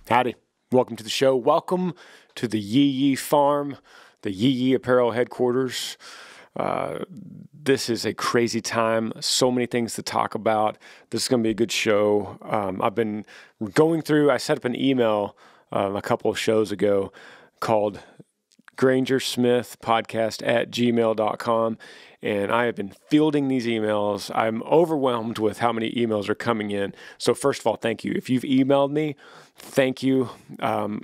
Howdy. Welcome to the show. Welcome to the Yee Yee Farm, the Yee Yee Apparel headquarters. This is a crazy time. So many things to talk about. This is going to be a good show. I've been going through, I set up an email a couple of shows ago called Granger Smith podcast at gmail.com. And I have been fielding these emails. I'm overwhelmed with how many emails are coming in. So first of all, thank you. If you've emailed me, thank you. I'm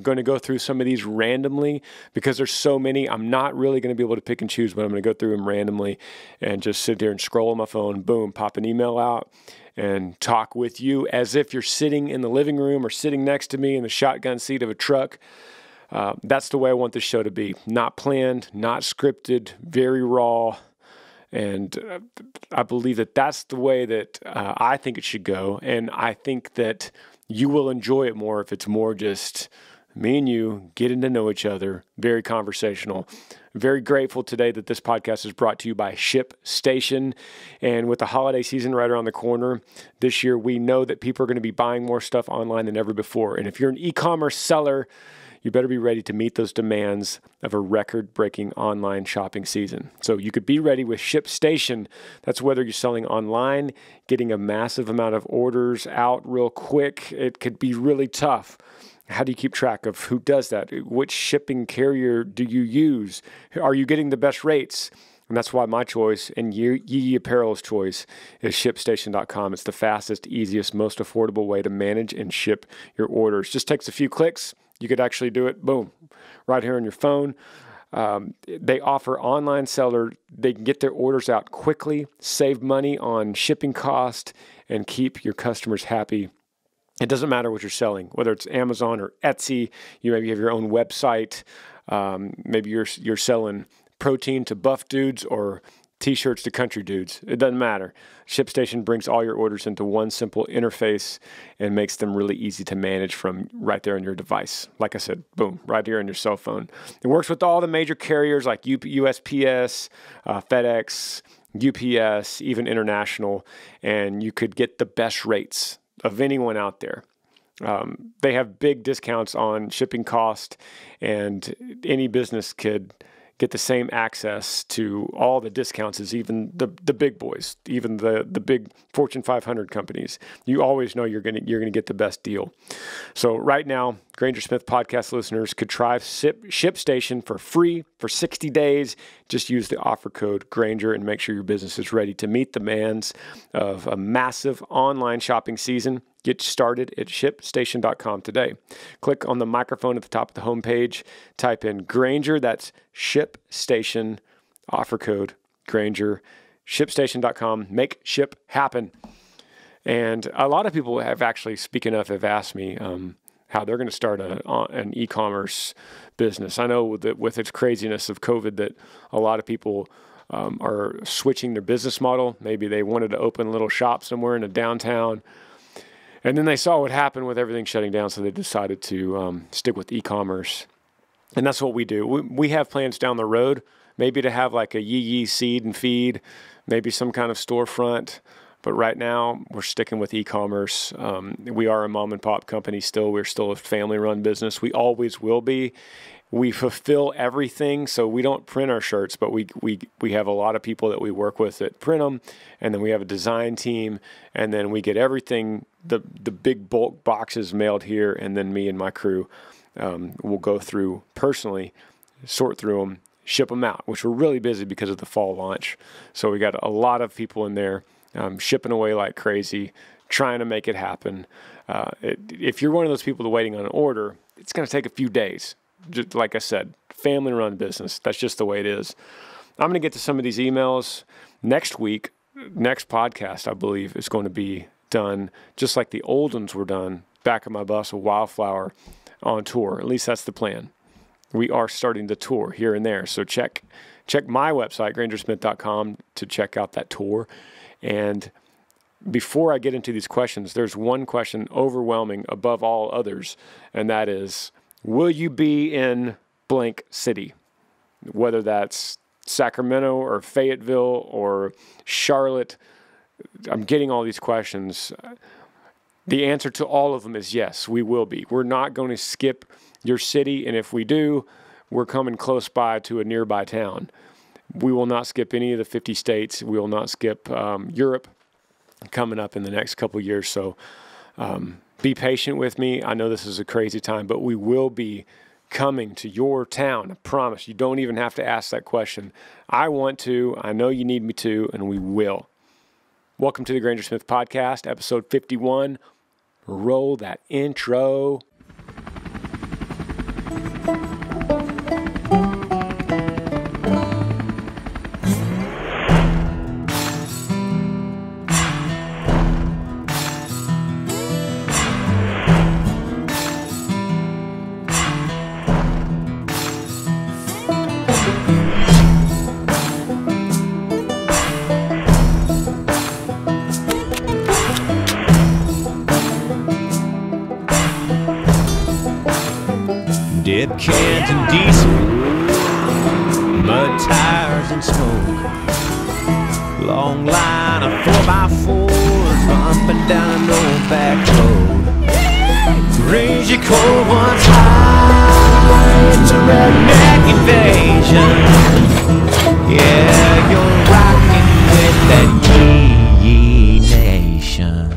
going to go through some of these randomly because there's so many. I'm not really going to be able to pick and choose, but I'm going to go through them randomly and just sit there and scroll on my phone, boom, pop an email out and talk with you as if you're sitting in the living room or sitting next to me in the shotgun seat of a truck. That's the way I want this show to be. Not planned, not scripted, very raw. And I believe that that's the way that I think it should go. And I think that you will enjoy it more if it's more just me and you getting to know each other, very conversational. Very grateful today that this podcast is brought to you by ShipStation. And with the holiday season right around the corner this year, we know that people are going to be buying more stuff online than ever before. And if you're an e-commerce seller, you better be ready to meet those demands of a record-breaking online shopping season. So you could be ready with ShipStation. That's whether you're selling online, getting a massive amount of orders out real quick. It could be really tough. How do you keep track of who does that? Which shipping carrier do you use? Are you getting the best rates? And that's why my choice and Yee Yee Apparel's choice is ShipStation.com. It's the fastest, easiest, most affordable way to manage and ship your orders. Just takes a few clicks. You could actually do it, boom, right here on your phone. They offer online seller. They can get their orders out quickly, save money on shipping cost, and keep your customers happy. It doesn't matter what you're selling, whether it's Amazon or Etsy. You maybe have your own website. Maybe you're selling protein to buff dudes or T-shirts to country dudes. It doesn't matter. ShipStation brings all your orders into one simple interface and makes them really easy to manage from right there on your device. Like I said, boom, right here on your cell phone. It works with all the major carriers like USPS, FedEx, UPS, even international, and you could get the best rates of anyone out there. They have big discounts on shipping cost, and any business could get the same access to all the discounts as even the big boys, even the big Fortune 500 companies. You always know you're gonna get the best deal. So right now, Granger Smith podcast listeners could try ShipStation for free for 60 days. Just use the offer code Granger and make sure your business is ready to meet the demands of a massive online shopping season. Get started at ShipStation.com today. Click on the microphone at the top of the homepage. Type in Granger. That's ShipStation. Offer code Granger. ShipStation.com. Make ship happen. And a lot of people have actually, speaking of, have asked me how they're going to start an e-commerce business. I know that with its craziness of COVID that a lot of people are switching their business model. Maybe they wanted to open a little shop somewhere in a downtown, and then they saw what happened with everything shutting down, so they decided to stick with e-commerce. And that's what we do. We have plans down the road, maybe to have like a Yee Yee seed and feed, maybe some kind of storefront. But right now, we're sticking with e-commerce. We are a mom and pop company still. We're still a family-run business. We always will be. We fulfill everything, so we don't print our shirts, but we have a lot of people that we work with that print them, and then we have a design team, and then we get everything, the big bulk boxes mailed here, and then me and my crew will go through personally, sort through them, ship them out, which we're really busy because of the fall launch. So we got a lot of people in there shipping away like crazy, trying to make it happen. If you're one of those people waiting on an order, it's going to take a few days. Just like I said, family-run business. That's just the way it is. I'm going to get to some of these emails next week. Next podcast, I believe, is going to be done just like the old ones were done back of my bus of Wildflower on tour. At least that's the plan. We are starting the tour here and there. So check my website, grangersmith.com, to check out that tour. And before I get into these questions, there's one question overwhelming above all others, and that is, will you be in blank city? Whether that's Sacramento or Fayetteville or Charlotte, I'm getting all these questions. The answer to all of them is yes, we will be. We're not going to skip your city, and if we do, we're coming close by to a nearby town. We will not skip any of the 50 states. We will not skip Europe coming up in the next couple of years. So be patient with me. I know this is a crazy time, but we will be coming to your town. I promise. You don't even have to ask that question. I want to. I know you need me to, and we will. Welcome to the Granger Smith Podcast, episode 51. Roll that intro. Dip cans and diesel, mud tires and smoke. Long line of 4x4s up and down an old back road. Granger cold one's high, it's a redneck invasion. Yeah, you're rocking with that Yee Nation.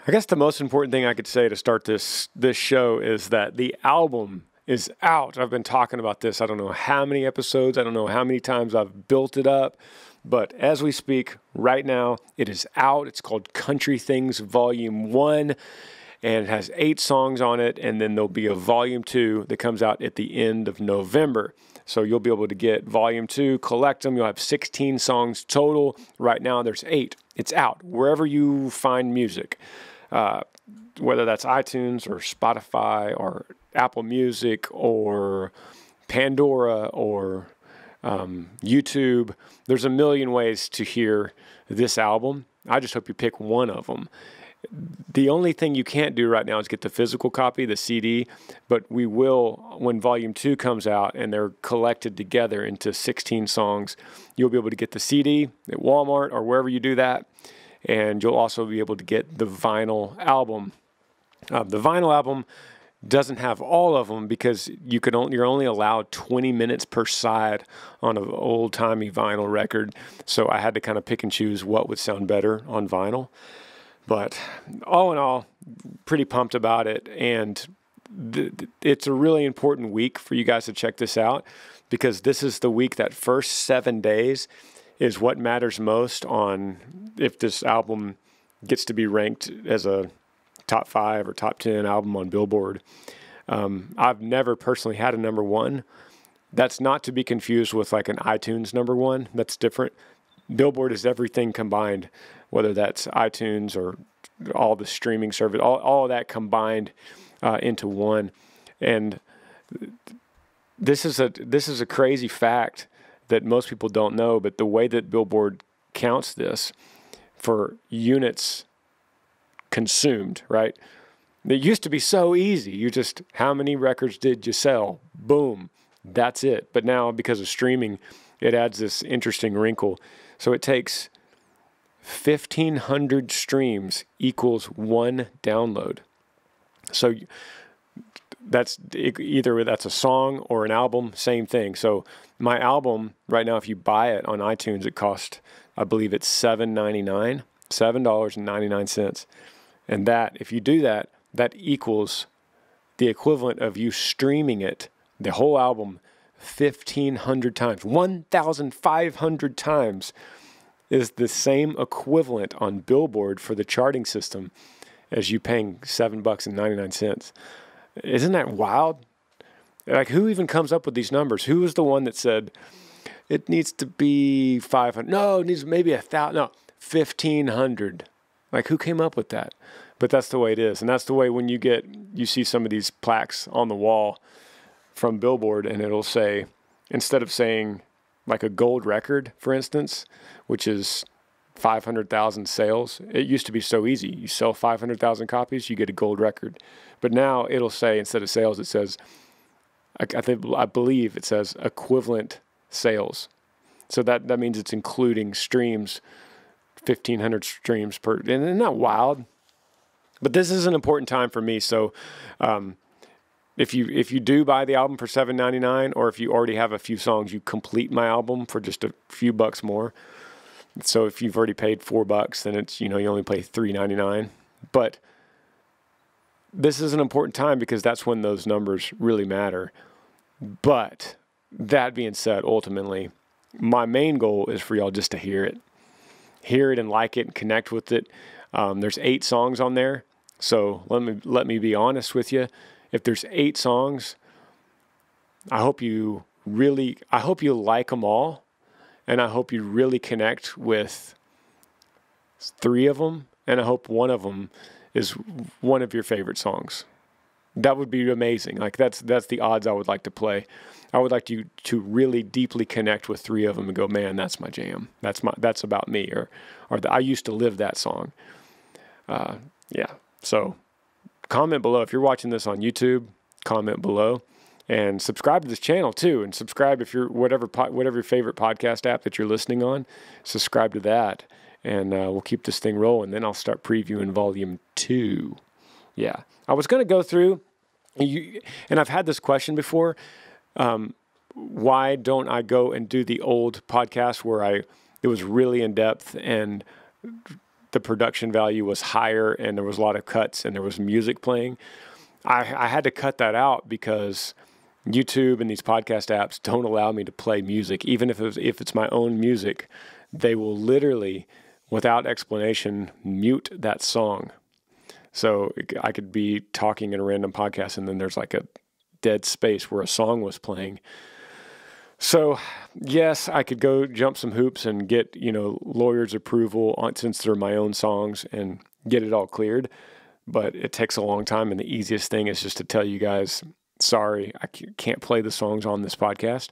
I guess the most important thing I could say to start this show is that the album is out. I've been talking about this. I don't know how many episodes. I don't know how many times I've built it up. But as we speak right now, it is out. It's called Country Things Volume 1. And it has 8 songs on it. And then there'll be a Volume 2 that comes out at the end of November. So you'll be able to get Volume 2, collect them. You'll have 16 songs total. Right now there's 8. It's out wherever you find music. Whether that's iTunes or Spotify or Apple Music or Pandora or YouTube. There's a million ways to hear this album. I just hope you pick one of them. The only thing you can't do right now is get the physical copy, the CD, but we will when Volume 2 comes out and they're collected together into 16 songs. You'll be able to get the CD at Walmart or wherever you do that. And you'll also be able to get the vinyl album. The vinyl album doesn't have all of them because you're only allowed 20 minutes per side on an old-timey vinyl record. So I had to kind of pick and choose what would sound better on vinyl. But all in all, pretty pumped about it. And it's a really important week for you guys to check this out because this is the week, that first 7 days is what matters most on if this album gets to be ranked as a top 5 or top 10 album on Billboard. I've never personally had a number 1. That's not to be confused with like an iTunes number 1. That's different. Billboard is everything combined, whether that's iTunes or all the streaming service, all of that combined into one. And this is a crazy fact that most people don't know, but the way that Billboard counts this for units consumed, right? It used to be so easy. You just, how many records did you sell? Boom, that's it. But now because of streaming, it adds this interesting wrinkle. So it takes 1,500 streams equals 1 download. So that's either that's a song or an album, same thing. So my album right now, if you buy it on iTunes, it costs, I believe it's $7.99. And that, if you do that, that equals the equivalent of you streaming it, the whole album, 1,500 times. 1,500 times is the same equivalent on Billboard for the charting system as you paying $7.99. Isn't that wild? Like, who even comes up with these numbers? Who was the one that said it needs to be 500? No, it needs maybe 1,000. No, 1,500. Like, who came up with that? But that's the way it is. And that's the way when you see some of these plaques on the wall from Billboard, and it'll say, instead of saying like a gold record, for instance, which is 500,000 sales. It used to be so easy. You sell 500,000 copies, you get a gold record. But now it'll say, instead of sales, it says, I believe it says equivalent sales. So that means it's including streams 1,500 streams per, and isn't that wild? But this is an important time for me. So, if you do buy the album for $7.99, or if you already have a few songs, you complete my album for just a few bucks more. So if you've already paid $4, then it's, you only pay $3.99. But this is an important time because that's when those numbers really matter. But that being said, ultimately, my main goal is for y'all just to hear it and like it and connect with it. There's 8 songs on there. So let me be honest with you. If there's 8 songs, I hope you like them all. And I hope you really connect with 3 of them. And I hope one of them is one of your favorite songs. That would be amazing. Like that's the odds I would like to play. I would like you to really deeply connect with 3 of them and go, man, that's my jam. That's about me. Or I used to live that song. Yeah. So comment below. If you're watching this on YouTube, comment below. And subscribe to this channel too. And subscribe if you're whatever your favorite podcast app that you're listening on. Subscribe to that, and we'll keep this thing rolling. Then I'll start previewing volume 2. Yeah, I was going to go through, and I've had this question before. Why don't I go and do the old podcast where it was really in depth and the production value was higher and there was a lot of cuts and there was music playing? I had to cut that out because YouTube and these podcast apps don't allow me to play music. Even if it's my own music, they will literally, without explanation, mute that song. So I could be talking in a random podcast and then there's like a dead space where a song was playing. So yes, I could go jump some hoops and get, lawyers' approval since they're my own songs and get it all cleared. But it takes a long time. And the easiest thing is just to tell you guys, sorry, I can't play the songs on this podcast,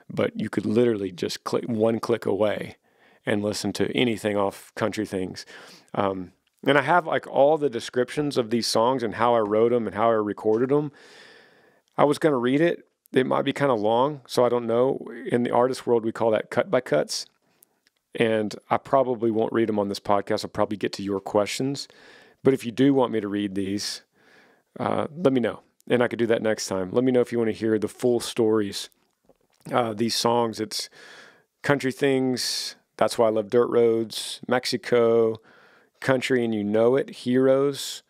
but you could literally just one click away and listen to anything off Country Things. And I have like all the descriptions of these songs and how I wrote them and how I recorded them. I was going to read it. It might be kind of long, so I don't know. In the artist world, we call that cut by cuts. And I probably won't read them on this podcast. I'll probably get to your questions. But if you do want me to read these, let me know. And I could do that next time. Let me know if you want to hear the full stories. These songs, it's Country Things, That's Why I Love Dirt Roads, Mexico, Country and You Know It, Heroes,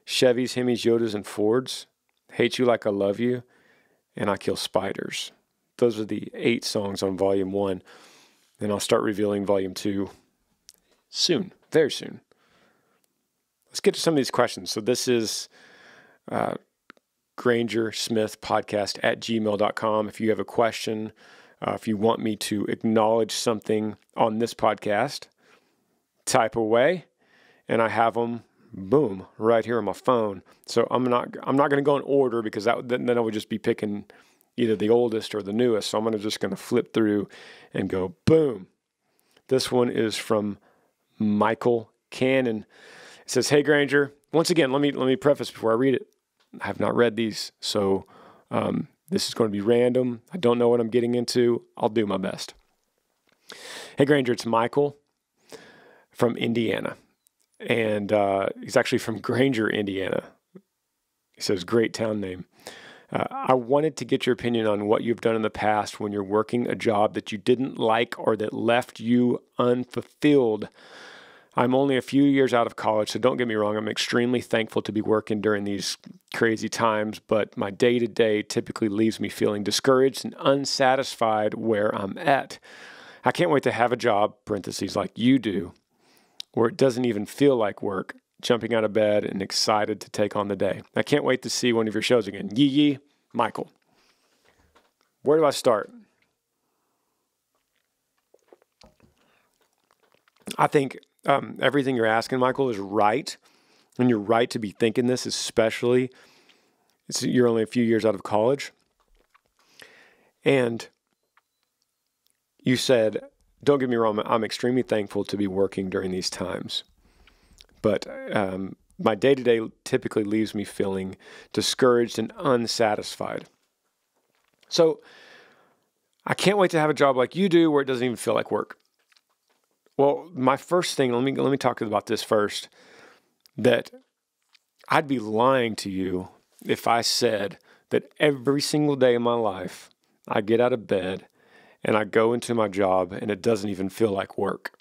Chevys, Hemis, Yodas, and Fords, Hate You Like I Love You, and I Kill Spiders. Those are the 8 songs on Volume 1. And I'll start revealing Volume 2 soon, very soon. Let's get to some of these questions. So this is Granger Smith podcast at gmail.com. If you have a question, if you want me to acknowledge something on this podcast, type away, and I have them, boom, right here on my phone. So I'm not going to go in order because then I would just be picking either the oldest or the newest. So I'm just going to flip through and go, boom. This one is from Michael Cannon. It says, "Hey Granger, once again, let me preface before I read it. I have not read these, so this is going to be random. I don't know what I'm getting into. I'll do my best. Hey Granger, it's Michael from Indiana, and he's actually from Granger, Indiana. He says, great town name. I wanted to get your opinion on what you've done in the past when you're working a job that you didn't like or that left you unfulfilled. I'm only a few years out of college, so don't get me wrong. I'm extremely thankful to be working during these crazy times, but my day-to-day typically leaves me feeling discouraged and unsatisfied where I'm at. I can't wait to have a job, parentheses, like you do, where it doesn't even feel like work, jumping out of bed and excited to take on the day. I can't wait to see one of your shows again. Yee, Michael. Where do I start? I think everything you're asking, Michael, is right. And you're right to be thinking this, especially you're only a few years out of college. And you said, don't get me wrong, I'm extremely thankful to be working during these times. But my day-to-day typically leaves me feeling discouraged and unsatisfied. So I can't wait to have a job like you do where it doesn't even feel like work. Well, my first thing, let me talk about this first, that I'd be lying to you if I said that every single day of my life, I get out of bed and I go into my job and it doesn't even feel like work.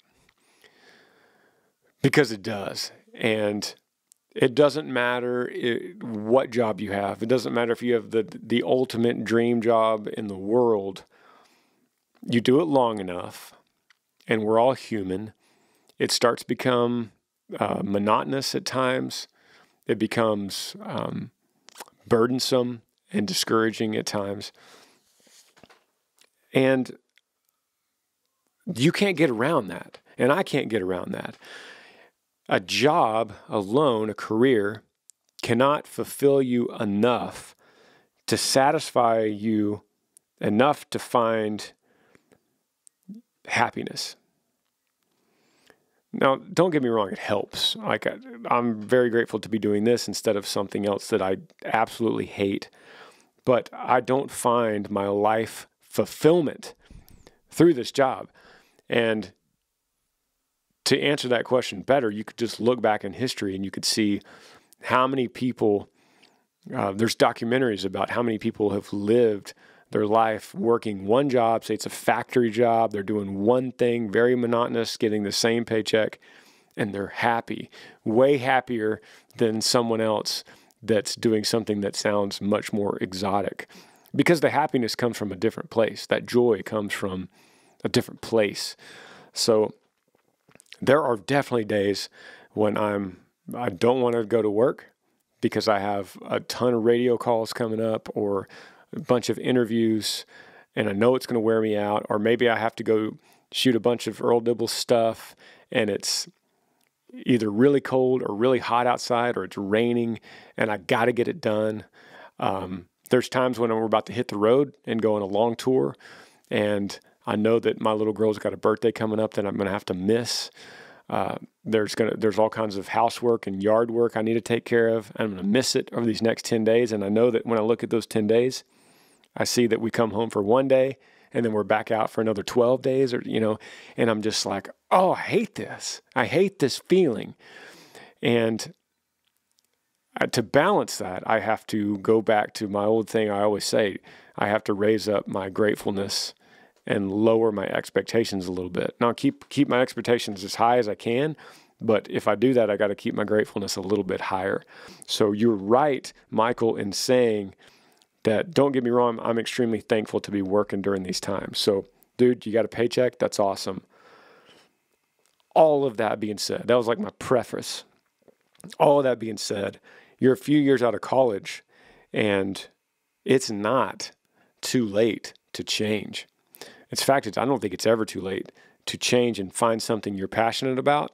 Because it does. And it doesn't matter what job you have. It doesn't matter if you have the ultimate dream job in the world. You do it long enough, and we're all human. It starts to become monotonous at times. It becomes burdensome and discouraging at times. And you can't get around that. And I can't get around that. A job alone, a career, cannot fulfill you enough to satisfy you enough to find happiness. Now, don't get me wrong, it helps. Like, I'm very grateful to be doing this instead of something else that I absolutely hate. But I don't find my life fulfillment through this job. And to answer that question better, you could just look back in history and you could see how many people, there's documentaries about how many people have lived their life working one job. Say it's a factory job. They're doing one thing, very monotonous, getting the same paycheck, and they're happy, way happier than someone else that's doing something that sounds much more exotic. Because the happiness comes from a different place. That joy comes from a different place. So there are definitely days when I don't want to go to work because I have a ton of radio calls coming up or a bunch of interviews and I know it's going to wear me out, or maybe I have to go shoot a bunch of Earl Dibble stuff and it's either really cold or really hot outside or it's raining and I got to get it done. There's times when we're about to hit the road and go on a long tour and I know that my little girl's got a birthday coming up that I'm going to have to miss. There's all kinds of housework and yard work I need to take care of. I'm going to miss it over these next 10 days. And I know that when I look at those 10 days, I see that we come home for one day and then we're back out for another 12 days and I'm just like, oh, I hate this. I hate this feeling. And to balance that, I have to go back to my old thing. I always say, I have to raise up my gratefulness and lower my expectations a little bit. Now, keep my expectations as high as I can, but if I do that, I got to keep my gratefulness a little bit higher. So you're right, Michael, in saying that, don't get me wrong, I'm extremely thankful to be working during these times. So, dude, you got a paycheck? That's awesome. All of that being said, that was like my preface. All of that being said, you're a few years out of college, and it's not too late to change. In fact, I don't think it's ever too late to change and find something you're passionate about.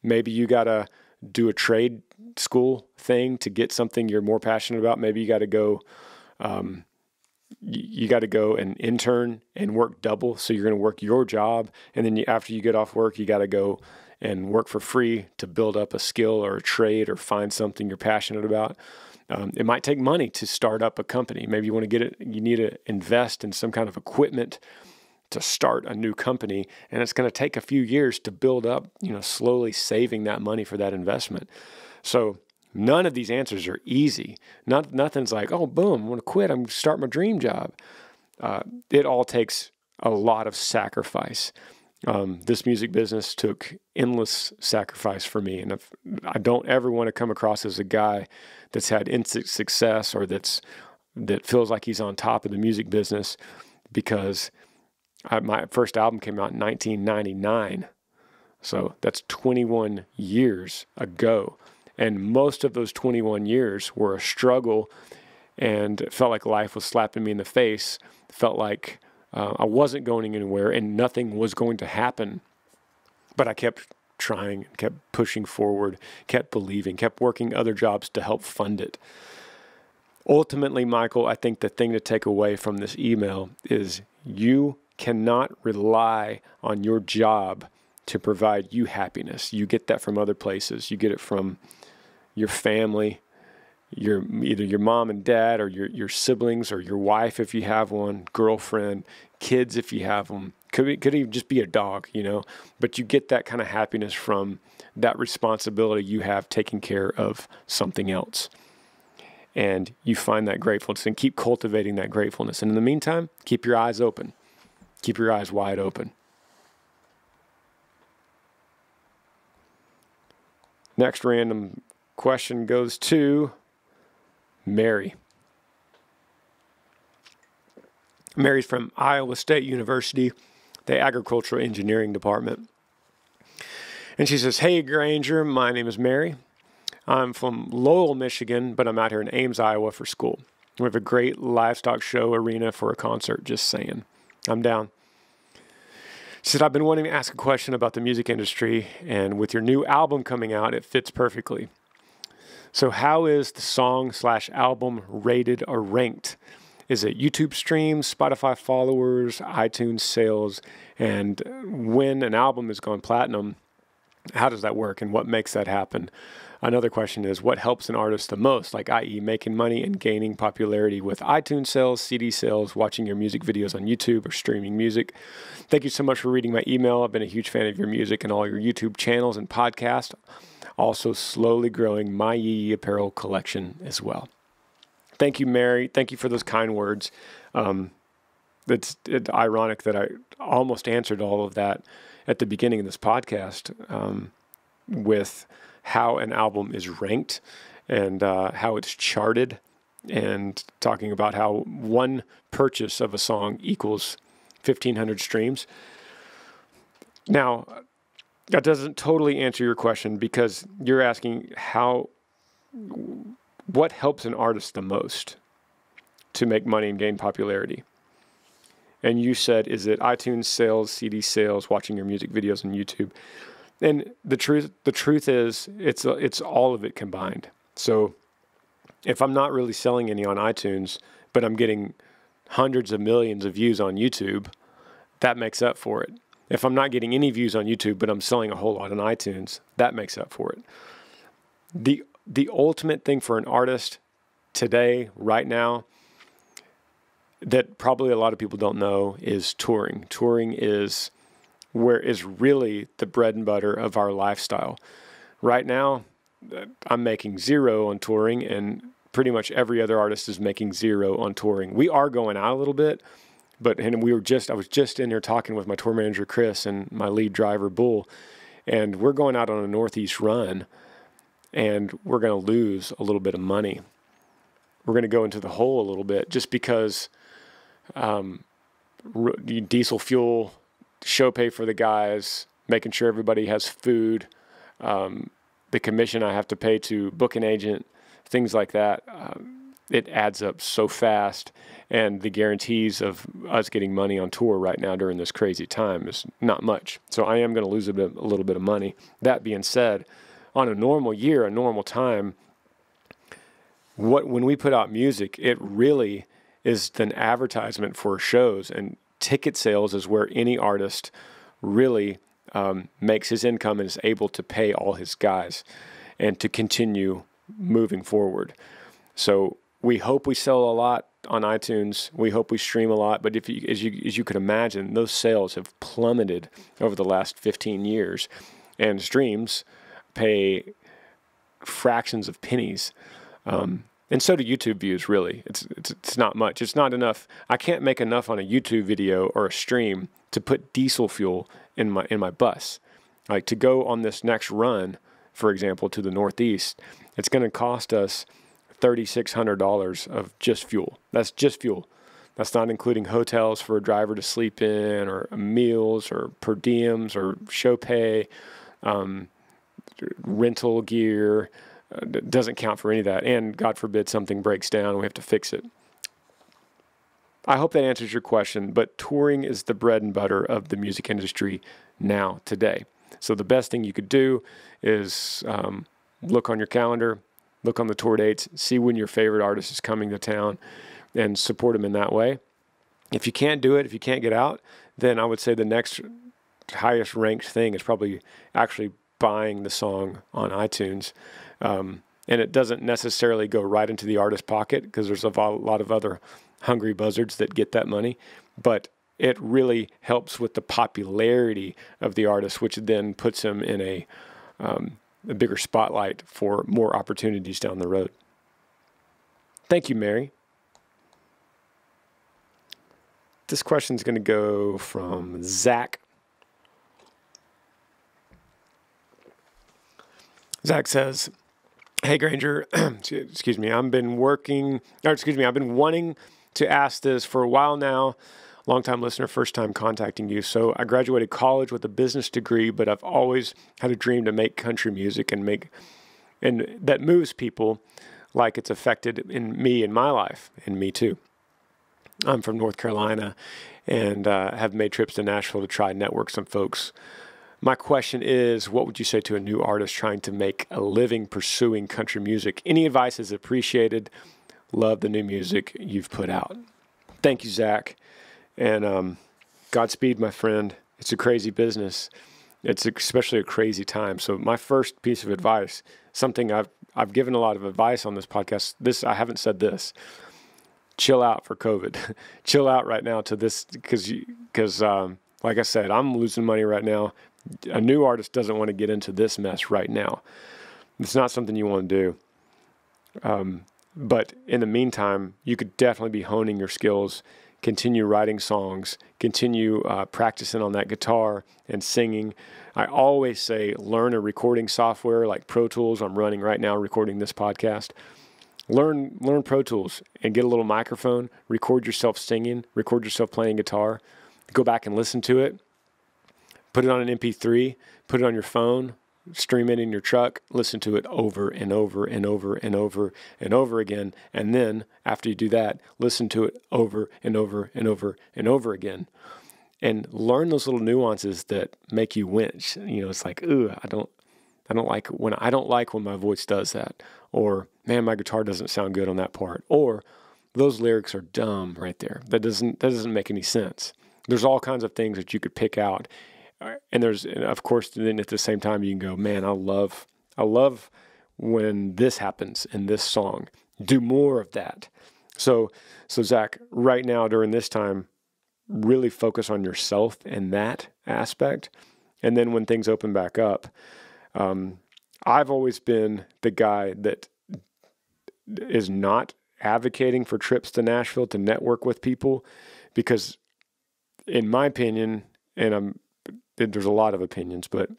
Maybe you got to do a trade school thing to get something you're more passionate about. Maybe you got to go, and intern and work double. So you're going to work your job. And then after you get off work, you got to go and work for free to build up a skill or a trade or find something you're passionate about. It might take money to start up a company. Maybe you want to get it. You need to invest in some kind of equipment to start a new company, and it's going to take a few years to build up, slowly saving that money for that investment. So none of these answers are easy. Nothing's like, oh, boom, I'm going to quit. I'm going to start my dream job. It all takes a lot of sacrifice. This music business took endless sacrifice for me, and I don't ever want to come across as a guy that's had instant success or that feels like he's on top of the music business because my first album came out in 1999, so that's 21 years ago. And most of those 21 years were a struggle, and it felt like life was slapping me in the face. It felt like I wasn't going anywhere, and nothing was going to happen. But I kept trying, kept pushing forward, kept believing, kept working other jobs to help fund it. Ultimately, Michael, I think the thing to take away from this email is you cannot rely on your job to provide you happiness. You get that from other places. You get it from your family, either your mom and dad or your siblings or your wife if you have one, girlfriend, kids if you have them, Could even just be a dog, but you get that kind of happiness from that responsibility you have taking care of something else. And you find that gratefulness and keep cultivating that gratefulness. And in the meantime, keep your eyes open. Keep your eyes wide open. Next random question goes to Mary. Mary's from Iowa State University, the Agricultural Engineering Department. And she says, "Hey, Granger, my name is Mary. I'm from Lowell, Michigan, but I'm out here in Ames, Iowa for school. We have a great livestock show arena for a concert, just saying. I'm down." She said, "I've been wanting to ask a question about the music industry, and with your new album coming out, it fits perfectly. So how is the song/album rated or ranked? Is it YouTube streams, Spotify followers, iTunes sales? And when an album has gone platinum, how does that work and what makes that happen? Another question is, what helps an artist the most, like i.e. making money and gaining popularity with iTunes sales, CD sales, watching your music videos on YouTube, or streaming music? Thank you so much for reading my email. I've been a huge fan of your music and all your YouTube channels and podcasts. Also slowly growing my Yee apparel collection as well." Thank you, Mary. Thank you for those kind words. It's ironic that I almost answered all of that at the beginning of this podcast with how an album is ranked and how it's charted, and talking about how one purchase of a song equals 1,500 streams. Now, that doesn't totally answer your question, because you're asking what helps an artist the most to make money and gain popularity. And you said, is it iTunes sales, CD sales, watching your music videos on YouTube? And the truth is, it's all of it combined. So if I'm not really selling any on iTunes, but I'm getting hundreds of millions of views on YouTube, that makes up for it. If I'm not getting any views on YouTube, but I'm selling a whole lot on iTunes, that makes up for it. The ultimate thing for an artist today, right now, that probably a lot of people don't know, is touring. Touring is really the bread and butter of our lifestyle. Right now, I'm making zero on touring, and pretty much every other artist is making zero on touring. We are going out a little bit, I was just in here talking with my tour manager, Chris, and my lead driver, Bull, and we're going out on a Northeast run, and we're going to lose a little bit of money. We're going to go into the hole a little bit, just because diesel fuel, show pay for the guys, making sure everybody has food, the commission I have to pay to book an agent, things like that. It adds up so fast, and the guarantees of us getting money on tour right now during this crazy time is not much. So I am going to lose a little bit of money. That being said, on a normal year, a normal time, when we put out music, it really is an advertisement for shows, and ticket sales is where any artist really makes his income and is able to pay all his guys and to continue moving forward. So we hope we sell a lot on iTunes. We hope we stream a lot. But as you could imagine, those sales have plummeted over the last 15 years, and streams pay fractions of pennies. And so do YouTube views, really. It's not much. It's not enough. I can't make enough on a YouTube video or a stream to put diesel fuel in my bus. Like, to go on this next run, for example, to the Northeast, it's going to cost us $3,600 of just fuel. That's just fuel. That's not including hotels for a driver to sleep in, or meals, or per diems, or show pay, rental gear. Doesn't count for any of that. And God forbid something breaks down and we have to fix it. I hope that answers your question, but touring is the bread and butter of the music industry now, today. So the best thing you could do is look on your calendar, look on the tour dates, see when your favorite artist is coming to town, and support them in that way. If you can't do it, if you can't get out, then I would say the next highest ranked thing is probably actually buying the song on iTunes. And it doesn't necessarily go right into the artist's pocket, because there's a lot of other hungry buzzards that get that money. But it really helps with the popularity of the artist, which then puts him in a bigger spotlight for more opportunities down the road. Thank you, Mary. This question is going to go from Zach. Zach says, "Hey Granger, excuse me, I've been wanting to ask this for a while now. Long-time listener, first time contacting you. So I graduated college with a business degree, but I've always had a dream to make country music and that moves people like it's affected in me in my life, and me too. I'm from North Carolina and have made trips to Nashville to try and network some folks. My question is, what would you say to a new artist trying to make a living pursuing country music? Any advice is appreciated. Love the new music you've put out." Thank you, Zach. And Godspeed, my friend. It's a crazy business. It's especially a crazy time. So my first piece of advice, something I've given a lot of advice on this podcast. I haven't said this. Chill out for COVID. Chill out right now to this because like I said, I'm losing money right now. A new artist doesn't want to get into this mess right now. It's not something you want to do. But in the meantime, you could definitely be honing your skills, continue writing songs, continue practicing on that guitar and singing. I always say learn a recording software like Pro Tools. I'm running right now recording this podcast. Learn Pro Tools and get a little microphone, record yourself singing, record yourself playing guitar, go back and listen to it, put it on an MP3, put it on your phone, stream it in your truck, listen to it over and over and over and over and over again. And then after you do that, listen to it over and over and over and over again. And learn those little nuances that make you wince. You know, it's like, ooh, I don't like when my voice does that. Or, man, my guitar doesn't sound good on that part. Or those lyrics are dumb right there. That doesn't make any sense. There's all kinds of things that you could pick out. And of course, then at the same time, you can go, man, I love when this happens in this song. Do more of that. So Zach, right now during this time, really focus on yourself in that aspect. And then when things open back up, I've always been the guy that is not advocating for trips to Nashville to network with people because in my opinion, and there's a lot of opinions, but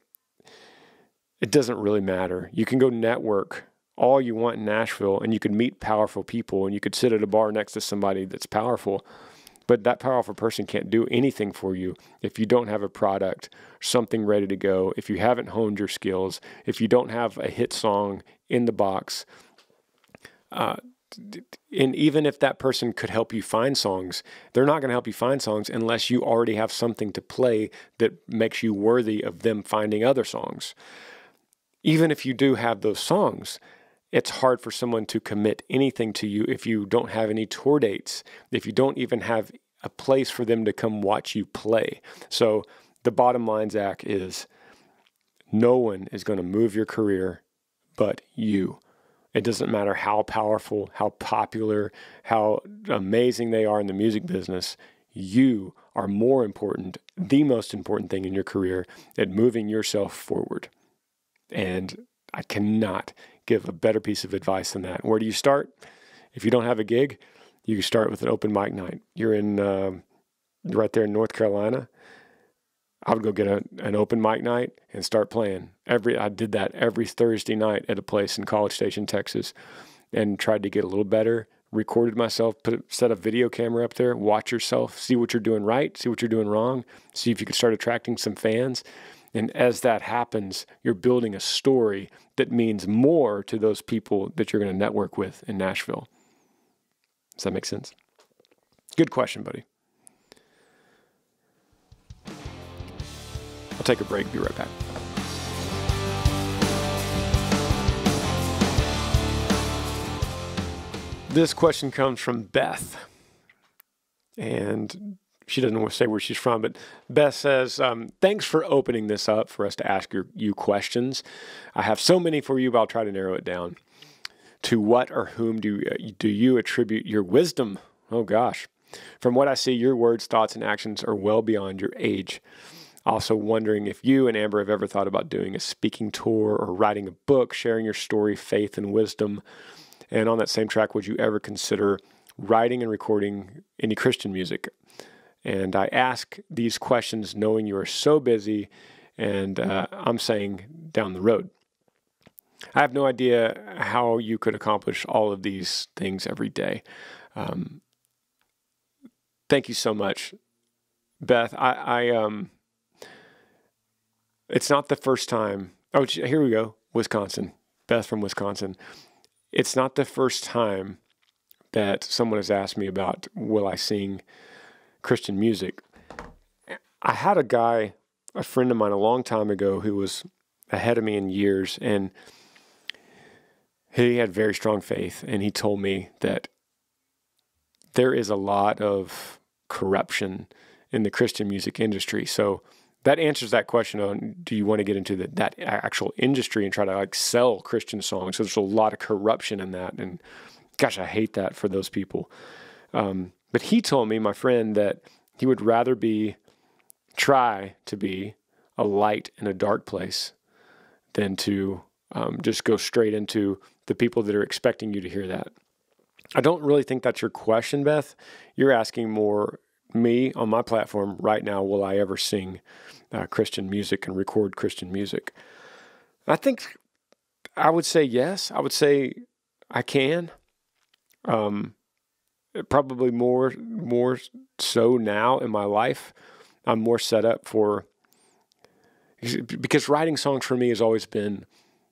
it doesn't really matter. You can go network all you want in Nashville and you can meet powerful people and you could sit at a bar next to somebody that's powerful, but that powerful person can't do anything for you if you don't have a product, something ready to go, if you haven't honed your skills, if you don't have a hit song in the box. And even if that person could help you find songs, they're not going to help you find songs unless you already have something to play that makes you worthy of them finding other songs. Even if you do have those songs, it's hard for someone to commit anything to you if you don't have any tour dates, if you don't even have a place for them to come watch you play. So the bottom line, Zach, is no one is going to move your career but you. It doesn't matter how powerful, how popular, how amazing they are in the music business. You are more important, the most important thing in your career at moving yourself forward. And I cannot give a better piece of advice than that. Where do you start? If you don't have a gig, you can start with an open mic night. You're in right there in North Carolina. I would go get an open mic night and start playing. I did that every Thursday night at a place in College Station, Texas, and tried to get a little better. Recorded myself, set a video camera up there, watch yourself, see what you're doing right, see what you're doing wrong, see if you can start attracting some fans. And as that happens, you're building a story that means more to those people that you're going to network with in Nashville. Does that make sense? Good question, buddy. I'll take a break, be right back. This question comes from Beth, and she doesn't want to say where she's from, but Beth says, thanks for opening this up for us to ask you questions. I have so many for you, but I'll try to narrow it down. To what or whom do you attribute your wisdom? Oh gosh. From what I see, your words, thoughts, and actions are well beyond your age. Also wondering if you and Amber have ever thought about doing a speaking tour or writing a book, sharing your story, faith, and wisdom. And on that same track, would you ever consider writing and recording any Christian music? And I ask these questions knowing you are so busy, and I'm saying down the road. I have no idea how you could accomplish all of these things every day. Thank you so much, Beth. It's not the first time. Oh, here we go. Wisconsin. Beth from Wisconsin. It's not the first time that someone has asked me about, will I sing Christian music? I had a friend of mine a long time ago who was ahead of me in years, and he had very strong faith, and he told me that there is a lot of corruption in the Christian music industry. So that answers that question on, do you want to get into that actual industry and try to sell Christian songs? So there's a lot of corruption in that. And gosh, I hate that for those people. But he told me, my friend, that he would rather try to be a light in a dark place than to just go straight into the people that are expecting you to hear that. I don't really think that's your question, Beth. You're asking more me on my platform right now, will I ever sing Christian music and record Christian music? I think I would say yes. I would say I can. Probably more so now in my life. I'm more set up because writing songs for me has always been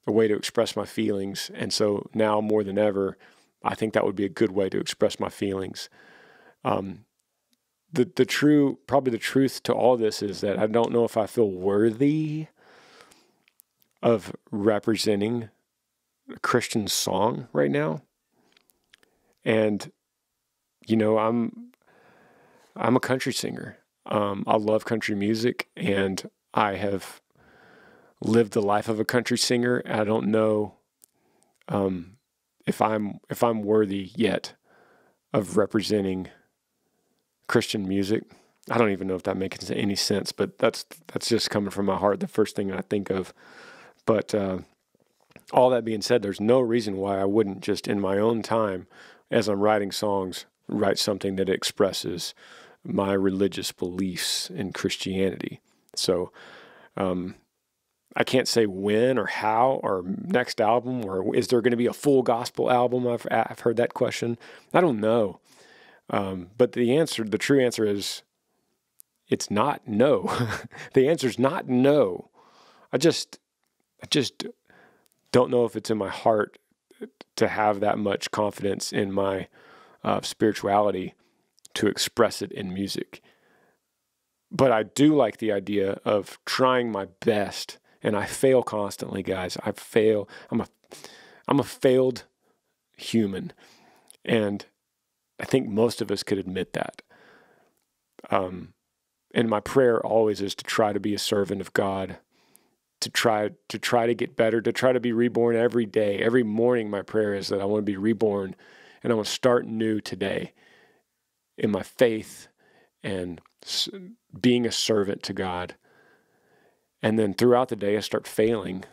a way to express my feelings. And so now more than ever, I think that would be a good way to express my feelings. The truth to all this is that I don't know if I feel worthy of representing a Christian song right now. And, I'm a country singer. I love country music, and I have lived the life of a country singer. I don't know if I'm worthy yet of representing Christian music. I don't even know if that makes any sense, but that's just coming from my heart, the first thing I think of. But all that being said, there's no reason why I wouldn't just in my own time, as I'm writing songs, write something that expresses my religious beliefs in Christianity. So I can't say when or how or next album, or is there going to be a full gospel album? I've heard that question. I don't know. But the true answer is, it's not no. The answer is not no. I just don't know if it's in my heart to have that much confidence in my spirituality to express it in music. But I do like the idea of trying my best, and I fail constantly, guys. I fail. I'm a failed human, and I think most of us could admit that. And my prayer always is to try to be a servant of God, to try to get better, to try to be reborn every day. Every morning, my prayer is that I want to be reborn, and I want to start new today in my faith and being a servant to God. And then throughout the day, I start failing,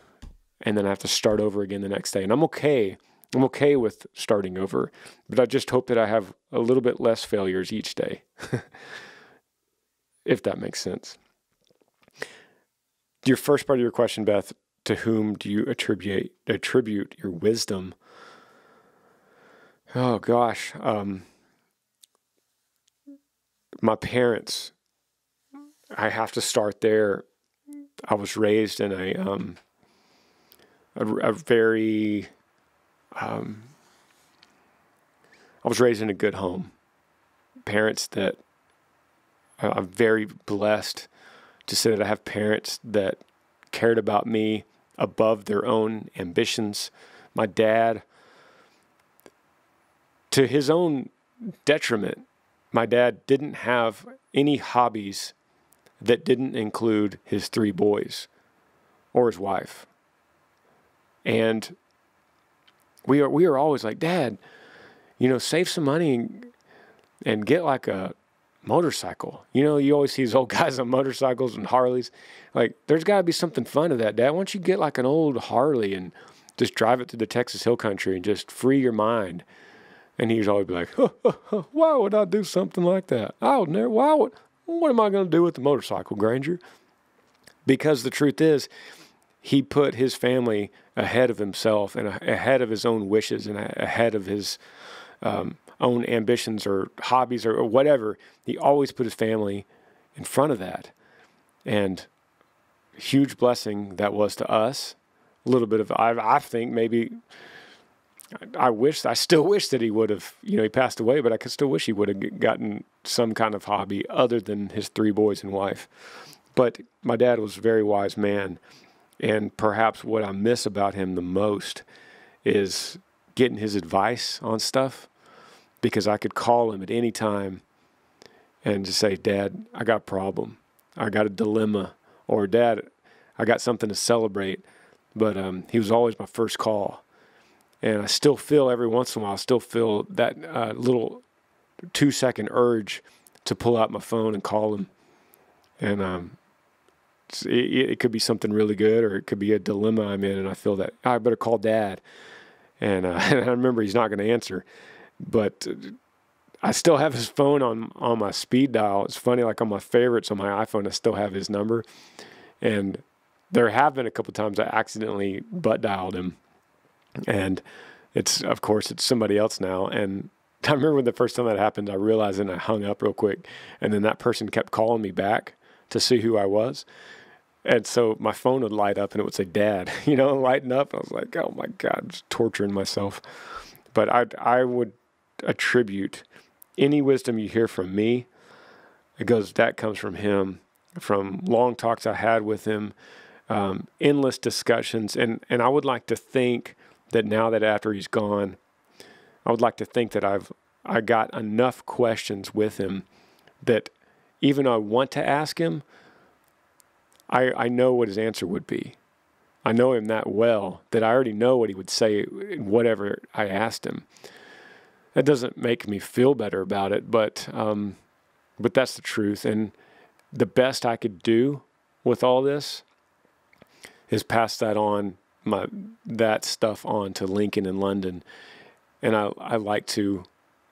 and then I have to start over again the next day. And I'm okay. I'm okay with starting over, but I just hope that I have a little bit less failures each day, if that makes sense. Your first part of your question, Beth, to whom do you attribute your wisdom? Oh gosh, my parents. I have to start there. I was raised in a very I was raised in a good home. Parents that I'm very blessed to say that I have parents that cared about me above their own ambitions. My dad, to his own detriment, my dad didn't have any hobbies that didn't include his 3 boys or his wife. And we are always like, Dad, save some money and get like a motorcycle. You know, you always see these old guys on motorcycles and Harleys. Like, there's got to be something fun to that, Dad. Why don't you get like an old Harley and just drive it through the Texas Hill Country and just free your mind? And he'd always be like, why would I do something like that? I would never, what am I going to do with the motorcycle, Granger? Because the truth is, he put his family ahead of himself and ahead of his own wishes and ahead of his own ambitions or hobbies or whatever. He always put his family in front of that. And huge blessing that was to us. A little bit of, I think maybe, I still wish that he would have, he passed away, but I could still wish he would have gotten some kind of hobby other than his 3 boys and wife. But my dad was a very wise man. And perhaps what I miss about him the most is getting his advice on stuff, because I could call him at any time and just say, Dad, I got a problem. I got a dilemma. Or, Dad, I got something to celebrate. But he was always my first call. And I still feel every once in a while, that little 2-second urge to pull out my phone and call him. And it could be something really good, or it could be a dilemma I'm in, and I feel that I better call Dad. And I remember he's not going to answer, but I still have his phone on my speed dial. It's funny, like on my favorites on my iPhone, I still have his number. And there have been a couple times I accidentally butt dialed him, and of course it's somebody else now. And I remember when the first time that happened, I realized it and I hung up real quick, and then that person kept calling me back to see who I was. And so my phone would light up and it would say Dad, lighten up. I was like, oh my God, I'm just torturing myself. But I would attribute any wisdom you hear from me, that comes from him, from long talks I had with him, endless discussions. And I would like to think that now that after he's gone, I would like to think that I got enough questions with him that even though I want to ask him, I know what his answer would be. I know him that well that I already know what he would say, whatever I asked him. That doesn't make me feel better about it, but that's the truth. And the best I could do with all this is pass that stuff on to Lincoln in London. And I like to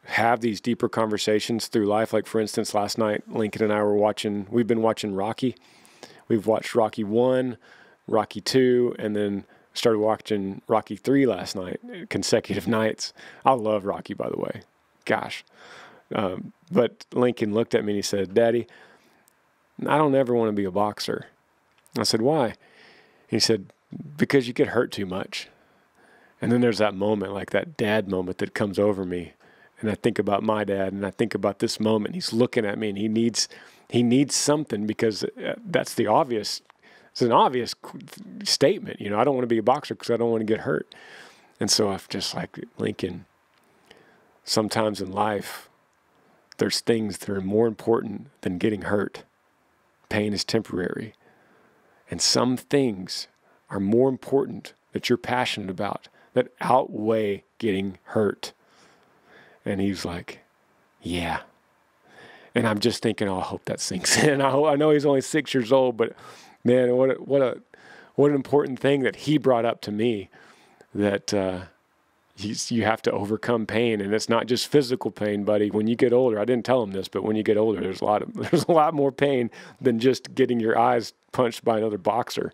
have these deeper conversations through life. Like, for instance, last night, Lincoln and I we've been watching Rocky. We've watched Rocky 1, Rocky 2, and then started watching Rocky 3 last night, consecutive nights. I love Rocky, by the way. Gosh. But Lincoln looked at me and he said, Daddy, I don't ever want to be a boxer. I said, why? He said, because you get hurt too much. And then there's that moment, like that dad moment that comes over me. And I think about my dad, and I think about this moment. He's looking at me, and he needs something, because that's the obvious. It's an obvious statement. I don't want to be a boxer because I don't want to get hurt. And so I've just like, Lincoln, sometimes in life, there's things that are more important than getting hurt. Pain is temporary. And some things are more important that you're passionate about that outweigh getting hurt. And he's like, yeah. And I'm just thinking, I hope that sinks in. I know he's only 6 years old, but man, what an important thing that he brought up to me, that you have to overcome pain, and it's not just physical pain, buddy. When you get older, I didn't tell him this, but when you get older, there's a lot more pain than just getting your eyes punched by another boxer.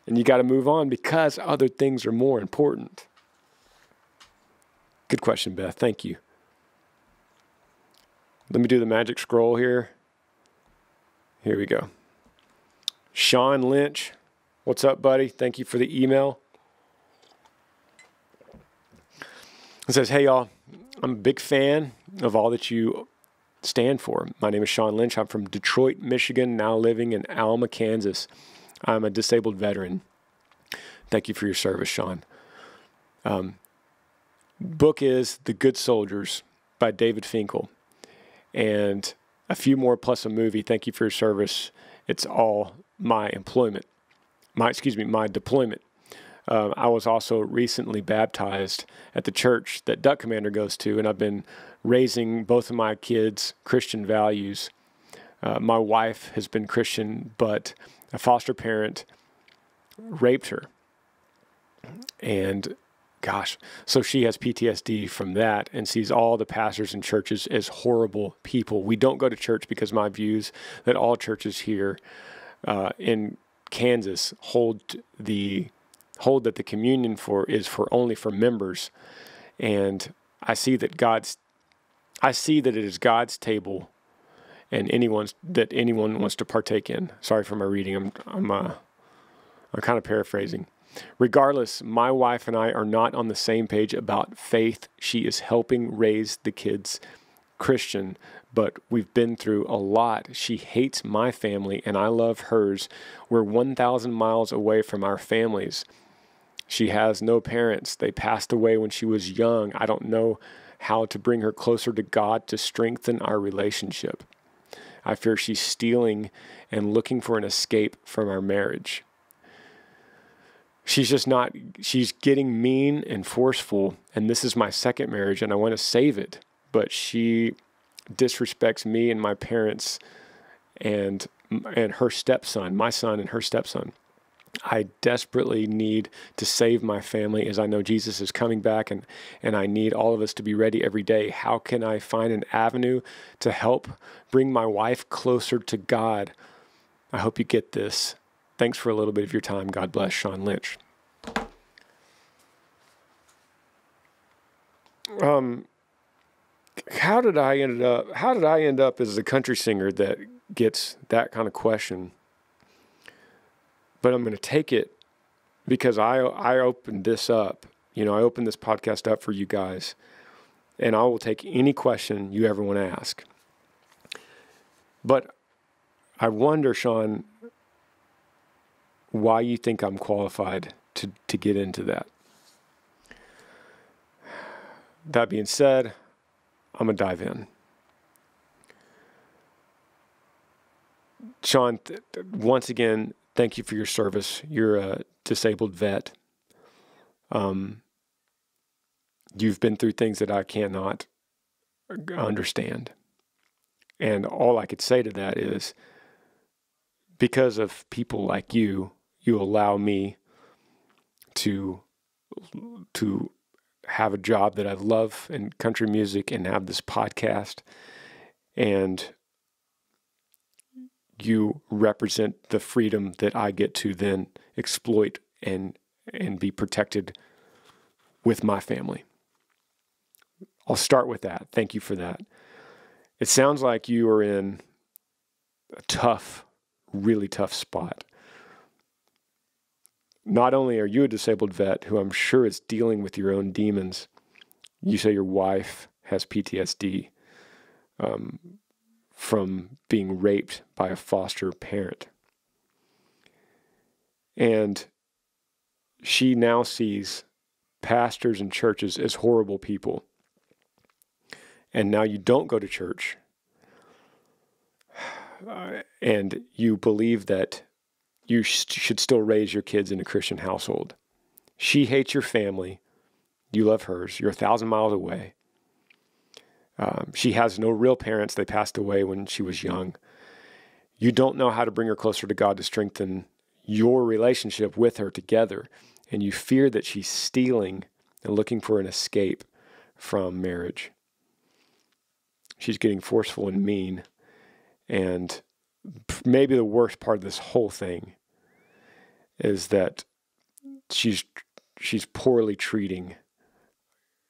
And you got to move on because other things are more important. Good question, Beth. Thank you. Let me do the magic scroll here. Here we go. Sean Lynch. What's up, buddy? Thank you for the email. It says, hey, y'all. I'm a big fan of all that you stand for. My name is Sean Lynch. I'm from Detroit, Michigan, now living in Alma, Kansas. I'm a disabled veteran. Thank you for your service, Sean. Book is The Good Soldiers by David Finkel. And a few more plus a movie. Thank you for your service. It's all my deployment. I was also recently baptized at the church that Duck Commander goes to, and I've been raising both of my kids Christian values. My wife has been Christian, but a foster parent raped her. And gosh, so she has PTSD from that and sees all the pastors and churches as horrible people. We don't go to church because my views that all churches here in Kansas hold that the communion is only for members. And I see that it is God's table and anyone wants to partake in. Sorry for my reading. I'm kind of paraphrasing. Regardless, my wife and I are not on the same page about faith. She is helping raise the kids Christian, but we've been through a lot. She hates my family and I love hers. We're 1,000 miles away from our families. She has no parents. They passed away when she was young. I don't know how to bring her closer to God to strengthen our relationship. I fear she's stealing and looking for an escape from our marriage. She's getting mean and forceful, and this is my second marriage, and I want to save it. But she disrespects me and my parents and her stepson, my son and her stepson. I desperately need to save my family as I know Jesus is coming back, and I need all of us to be ready every day. How can I find an avenue to help bring my wife closer to God? I hope you get this. Thanks for a little bit of your time. God bless. Sean Lynch. How did I end up as a country singer that gets that kind of question? But I'm going to take it because I opened this up. I opened this podcast up for you guys, and I will take any question you ever want to ask. But I wonder, Sean, why you think I'm qualified to get into that. That being said, I'm going to dive in. Sean, once again, thank you for your service. You're a disabled vet. You've been through things that I cannot understand. And all I could say to that is, because of people like you allow me to have a job that I love in country music and have this podcast, and you represent the freedom that I get to then exploit and be protected with my family. I'll start with that. Thank you for that. It sounds like you are in a really tough spot. Not only are you a disabled vet who I'm sure is dealing with your own demons, you say your wife has PTSD from being raped by a foster parent. And she now sees pastors and churches as horrible people. And now you don't go to church. And you believe that you should still raise your kids in a Christian household. She hates your family. You love hers. You're 1,000 miles away. She has no real parents. They passed away when she was young. You don't know how to bring her closer to God to strengthen your relationship with her together. And you fear that she's stealing and looking for an escape from marriage. She's getting forceful and mean. And maybe the worst part of this whole thing is that she's poorly treating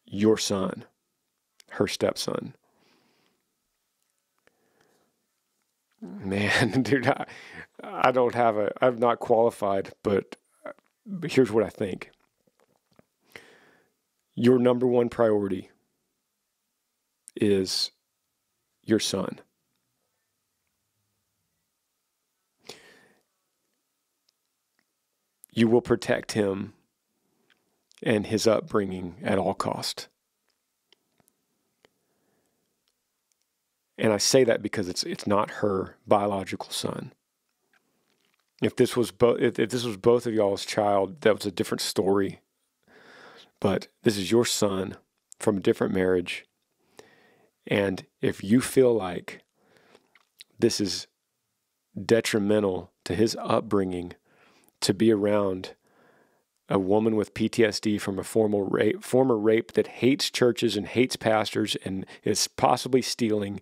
your son, her stepson. Man, dude, I'm not qualified, but here's what I think. Your number one priority is your son. You will protect him and his upbringing at all cost. And I say that because it's not her biological son. If this was if this was both of y'all's child, that was a different story. But this is your son from a different marriage. And if you feel like this is detrimental to his upbringing to be around a woman with PTSD from a former rape that hates churches and hates pastors and is possibly stealing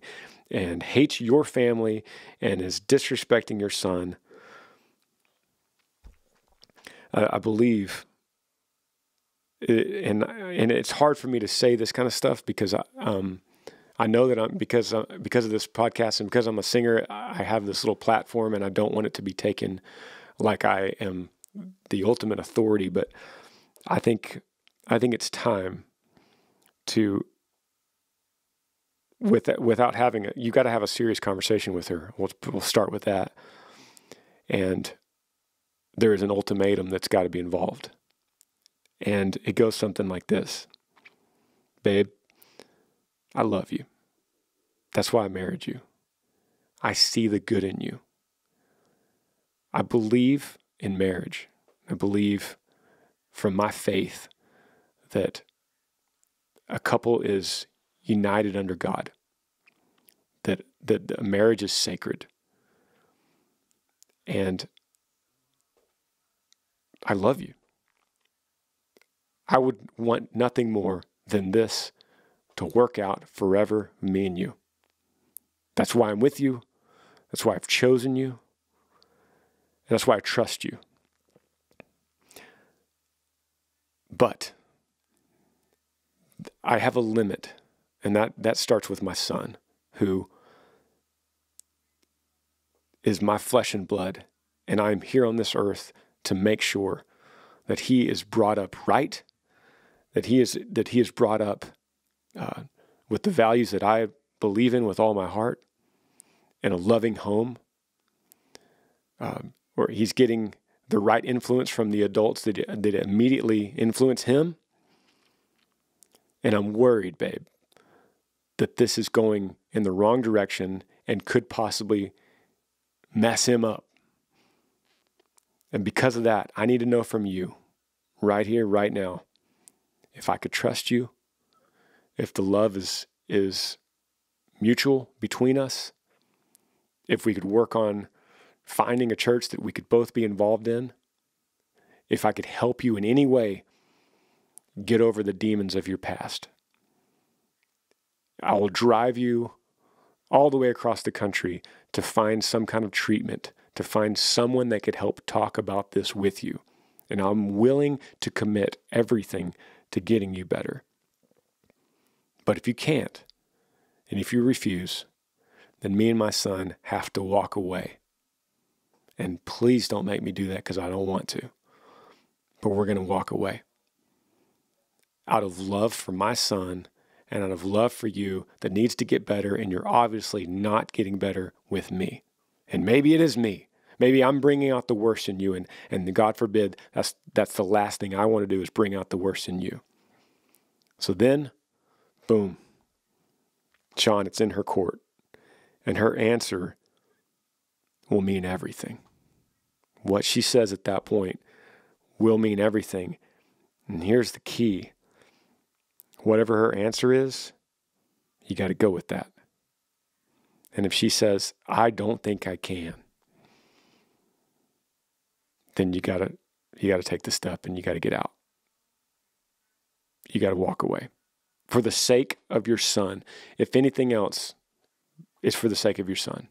and hates your family and is disrespecting your son, I believe, and it's hard for me to say this kind of stuff because I know that because of this podcast and because I'm a singer, I have this little platform and I don't want it to be taken like I am the ultimate authority. But I think it's time to, without having you got to have a serious conversation with her. We'll start with that. And there is an ultimatum that's got to be involved. And it goes something like this. Babe, I love you. That's why I married you. I see the good in you. I believe in marriage. I believe from my faith that a couple is united under God, that a marriage is sacred. And I love you. I would want nothing more than this to work out forever, me and you. That's why I'm with you. That's why I've chosen you. And that's why I trust you. But I have a limit, and that starts with my son, who is my flesh and blood, and I'm here on this earth to make sure that he is brought up right, that he is brought up with the values that I believe in with all my heart, in a loving home, where he's getting the right influence from the adults that immediately influence him. And I'm worried, babe, that this is going in the wrong direction and could possibly mess him up. And because of that, I need to know from you, right here, right now, if I could trust you, if the love is mutual between us, if we could work on finding a church that we could both be involved in, if I could help you in any way get over the demons of your past. I will drive you all the way across the country to find some kind of treatment, to find someone that could help talk about this with you. And I'm willing to commit everything to getting you better. But if you can't, and if you refuse, then me and my son have to walk away. And please don't make me do that because I don't want to. But we're going to walk away. Out of love for my son and out of love for you that needs to get better, and you're obviously not getting better with me. And maybe it is me. Maybe I'm bringing out the worst in you, and God forbid, that's the last thing I want to do is bring out the worst in you. So then, boom, Sean, it's in her court. And her answer will mean everything. What she says at that point will mean everything. And here's the key. Whatever her answer is, you got to go with that. And if she says, I don't think I can, then you got to take the step and you got to get out. You got to walk away. For the sake of your son, if anything else, it's for the sake of your son.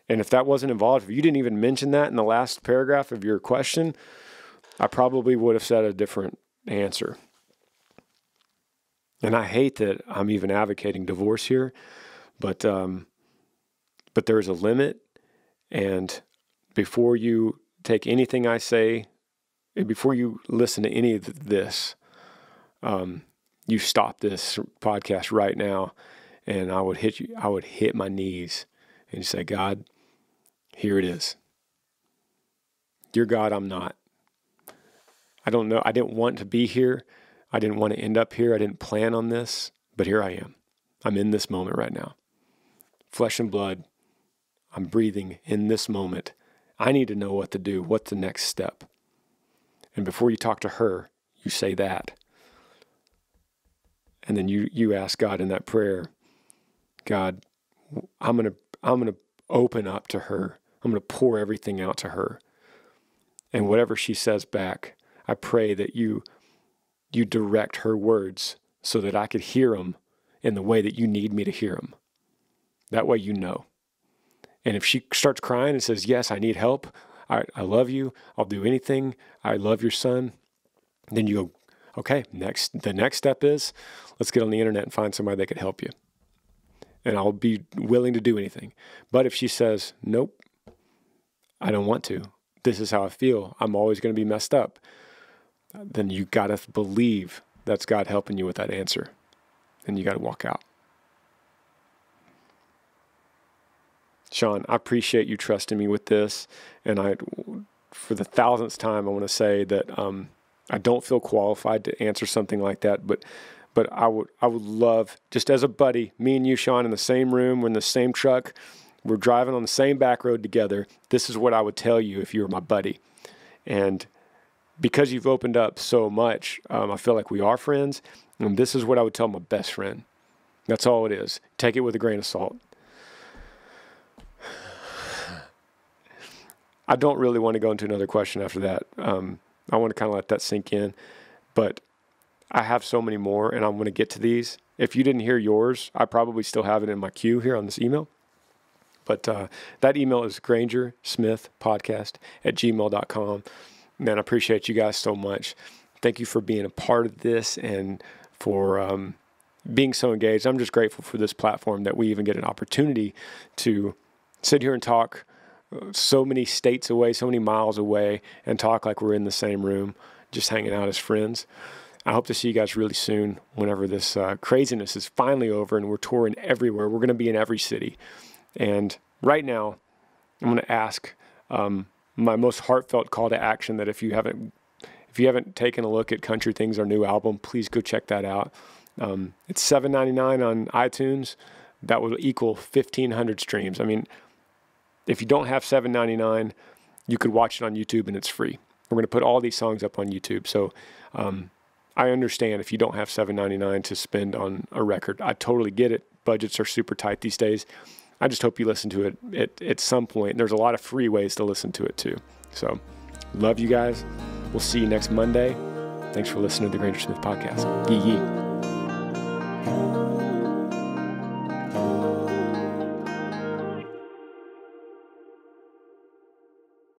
And if that wasn't involved, if you didn't even mention that in the last paragraph of your question, I probably would have said a different answer. And I hate that I'm even advocating divorce here, but there is a limit. And before you take anything I say, before you listen to any of this, you stop this podcast right now, and I would hit my knees and say, God, here it is. Dear God, I'm not. I don't know. I didn't want to be here. I didn't want to end up here. I didn't plan on this, but here I am. I'm in this moment right now. Flesh and blood. I'm breathing in this moment, I need to know what to do. What's the next step? And before you talk to her, you say that. And then you ask God in that prayer, God, I'm gonna open up to her. I'm gonna pour everything out to her. And whatever she says back, I pray that you direct her words so that I could hear them in the way that you need me to hear them. That way you know. And if she starts crying and says, yes, I need help, I love you, I'll do anything, I love your son, then you go, okay, the next step is, let's get on the internet and find somebody that could help you. And I'll be willing to do anything. But if she says, nope, I don't want to, this is how I feel, I'm always going to be messed up, then you got to believe that's God helping you with that answer. And you got to walk out. Sean, I appreciate you trusting me with this. And for the 1000th time, I want to say that I don't feel qualified to answer something like that. But I would love, just as a buddy, me and you, Sean, in the same room, we're in the same truck, we're driving on the same back road together. This is what I would tell you if you were my buddy. And because you've opened up so much, I feel like we are friends. And this is what I would tell my best friend. That's all it is. Take it with a grain of salt. I don't really want to go into another question after that. I want to kind of let that sink in. But I have so many more, and I'm going to get to these. If you didn't hear yours, I probably still have it in my queue here on this email. But that email is grangersmithpodcast@gmail.com. Man, I appreciate you guys so much. Thank you for being a part of this and for being so engaged. I'm just grateful for this platform that we even get an opportunity to sit here and talk so many states away, so many miles away, and talk like we're in the same room, just hanging out as friends. I hope to see you guys really soon whenever this craziness is finally over and we're touring everywhere. We're going to be in every city. And right now, I'm going to ask my most heartfelt call to action that if you haven't taken a look at Country Things, our new album, please go check that out. It's $7.99 on iTunes. That will equal 1,500 streams. I mean, if you don't have $7.99, you could watch it on YouTube and it's free. We're going to put all these songs up on YouTube. So I understand if you don't have $7.99 to spend on a record. I totally get it. Budgets are super tight these days. I just hope you listen to it at some point. There's a lot of free ways to listen to it too. So love you guys. We'll see you next Monday. Thanks for listening to the Granger Smith Podcast. Yee yee.